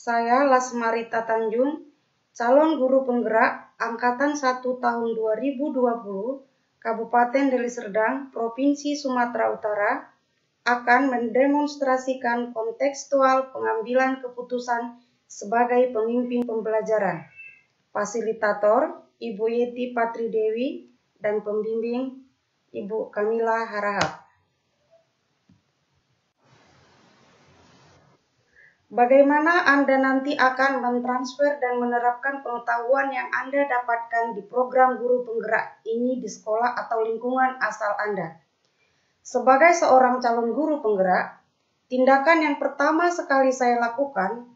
Saya Lasmarita Tanjung, calon guru penggerak Angkatan 1 tahun 2020, Kabupaten Deli Serdang, Provinsi Sumatera Utara, akan mendemonstrasikan kontekstual pengambilan keputusan sebagai pemimpin pembelajaran. Fasilitator Ibu Yeti Patri Dewi dan pembimbing Ibu Kamila Harahap. Bagaimana Anda nanti akan mentransfer dan menerapkan pengetahuan yang Anda dapatkan di program guru penggerak ini di sekolah atau lingkungan asal Anda? Sebagai seorang calon guru penggerak, tindakan yang pertama sekali saya lakukan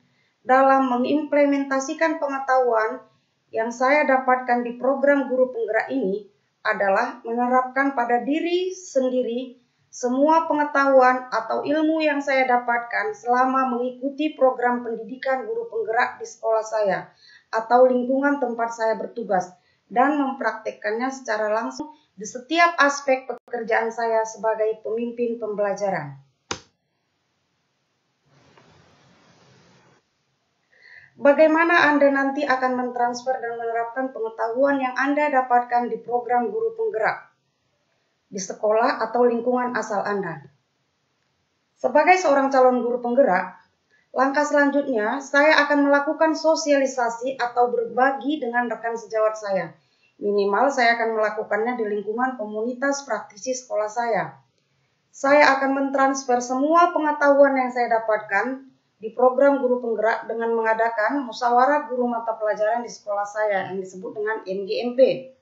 dalam mengimplementasikan pengetahuan yang saya dapatkan di program guru penggerak ini adalah menerapkan pada diri sendiri semua pengetahuan atau ilmu yang saya dapatkan selama mengikuti program pendidikan guru penggerak di sekolah saya atau lingkungan tempat saya bertugas dan mempraktekkannya secara langsung di setiap aspek pekerjaan saya sebagai pemimpin pembelajaran. Bagaimana Anda nanti akan mentransfer dan menerapkan pengetahuan yang Anda dapatkan di program guru penggerak di sekolah atau lingkungan asal Anda? Sebagai seorang calon guru penggerak, langkah selanjutnya saya akan melakukan sosialisasi atau berbagi dengan rekan sejawat saya. Minimal saya akan melakukannya di lingkungan komunitas praktisi sekolah saya. Saya akan mentransfer semua pengetahuan yang saya dapatkan di program guru penggerak dengan mengadakan musyawarah guru mata pelajaran di sekolah saya yang disebut dengan MGMP.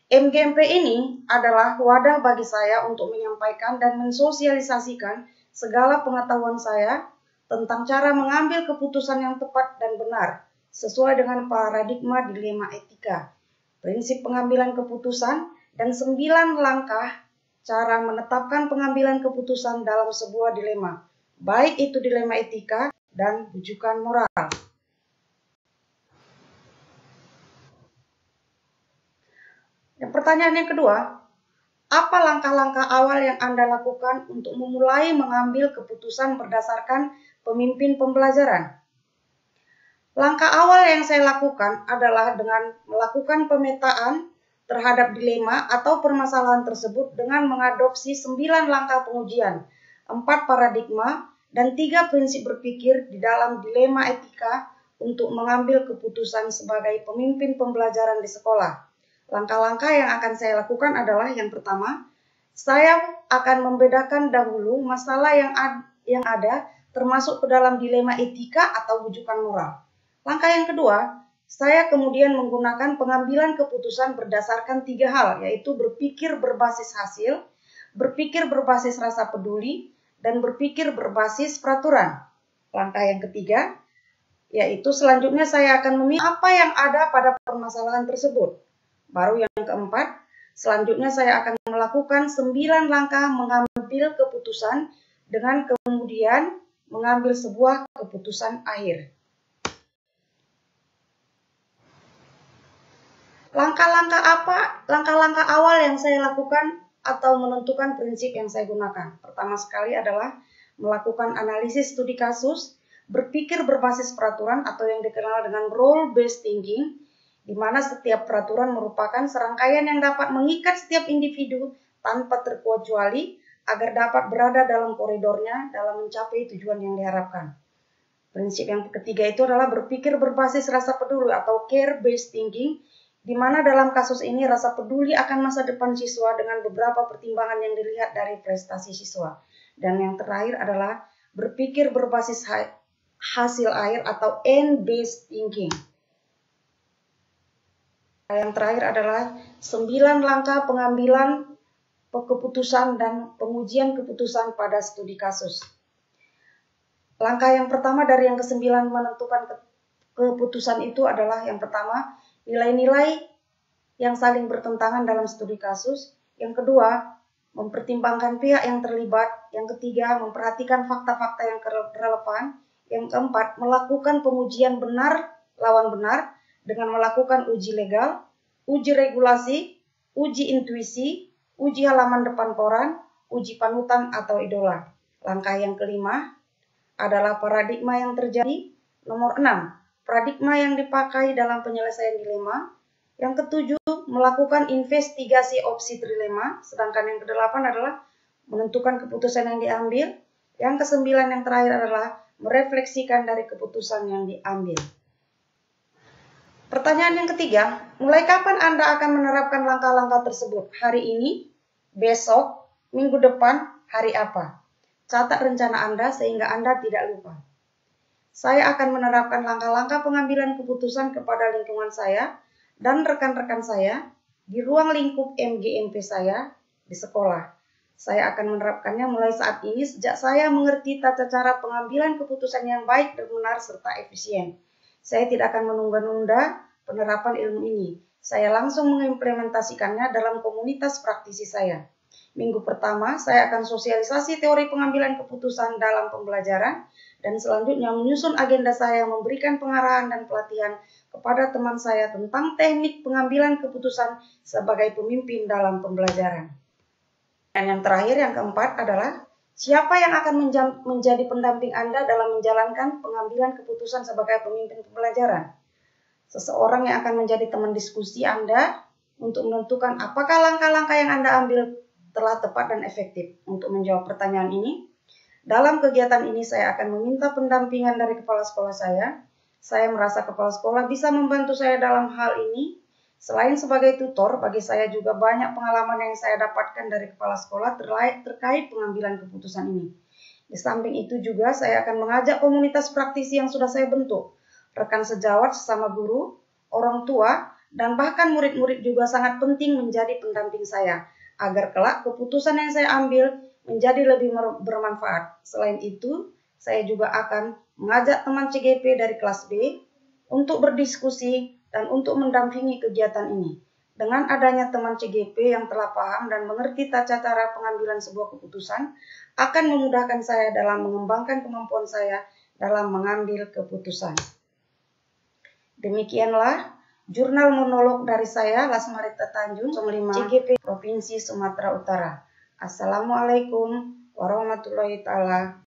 MGMP ini adalah wadah bagi saya untuk menyampaikan dan mensosialisasikan segala pengetahuan saya tentang cara mengambil keputusan yang tepat dan benar sesuai dengan paradigma dilema etika, prinsip pengambilan keputusan, dan 9 langkah cara menetapkan pengambilan keputusan dalam sebuah dilema, baik itu dilema etika dan rujukan moral. Pertanyaan yang kedua, apa langkah-langkah awal yang Anda lakukan untuk memulai mengambil keputusan berdasarkan pemimpin pembelajaran? Langkah awal yang saya lakukan adalah dengan melakukan pemetaan terhadap dilema atau permasalahan tersebut dengan mengadopsi 9 langkah pengujian, 4 paradigma, dan 3 prinsip berpikir di dalam dilema etika untuk mengambil keputusan sebagai pemimpin pembelajaran di sekolah. Langkah-langkah yang akan saya lakukan adalah yang pertama, saya akan membedakan dahulu masalah yang ada termasuk ke dalam dilema etika atau rujukan moral. Langkah yang kedua, saya kemudian menggunakan pengambilan keputusan berdasarkan 3 hal, yaitu berpikir berbasis hasil, berpikir berbasis rasa peduli, dan berpikir berbasis peraturan. Langkah yang ketiga, yaitu selanjutnya saya akan memilih apa yang ada pada permasalahan tersebut. Baru yang keempat, selanjutnya saya akan melakukan 9 langkah mengambil keputusan dengan kemudian mengambil sebuah keputusan akhir. Langkah-langkah awal yang saya lakukan atau menentukan prinsip yang saya gunakan. Pertama sekali adalah melakukan analisis studi kasus, berpikir berbasis peraturan atau yang dikenal dengan role-based thinking, di mana setiap peraturan merupakan serangkaian yang dapat mengikat setiap individu tanpa terkecuali agar dapat berada dalam koridornya dalam mencapai tujuan yang diharapkan. Prinsip yang ketiga itu adalah berpikir berbasis rasa peduli atau care-based thinking, di mana dalam kasus ini rasa peduli akan masa depan siswa dengan beberapa pertimbangan yang dilihat dari prestasi siswa. Dan yang terakhir adalah berpikir berbasis hasil akhir atau end-based thinking. Yang terakhir adalah 9 langkah pengambilan keputusan dan pengujian keputusan pada studi kasus. Langkah yang pertama dari yang ke-9 menentukan keputusan itu adalah yang pertama, nilai-nilai yang saling bertentangan dalam studi kasus. Yang kedua, mempertimbangkan pihak yang terlibat. Yang ketiga, memperhatikan fakta-fakta yang relevan. Yang keempat, melakukan pengujian benar lawan benar dengan melakukan uji legal, uji regulasi, uji intuisi, uji halaman depan koran, uji panutan atau idola. Langkah yang kelima adalah paradigma yang terjadi, Nomor 6, paradigma yang dipakai dalam penyelesaian dilema. Yang ketujuh, melakukan investigasi opsi trilema. Sedangkan yang kedelapan adalah menentukan keputusan yang diambil. Yang kesembilan yang terakhir adalah merefleksikan dari keputusan yang diambil. Pertanyaan yang ketiga, mulai kapan Anda akan menerapkan langkah-langkah tersebut? Hari ini, besok, minggu depan, hari apa? Catat rencana Anda sehingga Anda tidak lupa. Saya akan menerapkan langkah-langkah pengambilan keputusan kepada lingkungan saya dan rekan-rekan saya di ruang lingkup MGMP saya di sekolah. Saya akan menerapkannya mulai saat ini sejak saya mengerti tata cara pengambilan keputusan yang baik dan benar serta efisien. Saya tidak akan menunda-nunda penerapan ilmu ini. Saya langsung mengimplementasikannya dalam komunitas praktisi saya. Minggu pertama, saya akan sosialisasi teori pengambilan keputusan dalam pembelajaran dan selanjutnya menyusun agenda saya memberikan pengarahan dan pelatihan kepada teman saya tentang teknik pengambilan keputusan sebagai pemimpin dalam pembelajaran. Dan yang terakhir, yang keempat adalah siapa yang akan menjadi pendamping Anda dalam menjalankan pengambilan keputusan sebagai pemimpin pembelajaran? Seseorang yang akan menjadi teman diskusi Anda untuk menentukan apakah langkah-langkah yang Anda ambil telah tepat dan efektif. Untuk menjawab pertanyaan ini, dalam kegiatan ini saya akan meminta pendampingan dari kepala sekolah saya. Saya merasa kepala sekolah bisa membantu saya dalam hal ini. Selain sebagai tutor, bagi saya juga banyak pengalaman yang saya dapatkan dari kepala sekolah terkait pengambilan keputusan ini. Di samping itu juga saya akan mengajak komunitas praktisi yang sudah saya bentuk. Rekan sejawat sesama guru, orang tua, dan bahkan murid-murid juga sangat penting menjadi pendamping saya, agar kelak keputusan yang saya ambil menjadi lebih bermanfaat. Selain itu, saya juga akan mengajak teman CGP dari kelas B untuk berdiskusi dan untuk mendampingi kegiatan ini. Dengan adanya teman CGP yang telah paham dan mengerti tata cara pengambilan sebuah keputusan, akan memudahkan saya dalam mengembangkan kemampuan saya dalam mengambil keputusan. Demikianlah jurnal monolog dari saya, Lasmarita Tanjung, 5 CGP Provinsi Sumatera Utara. Assalamualaikum warahmatullahi taala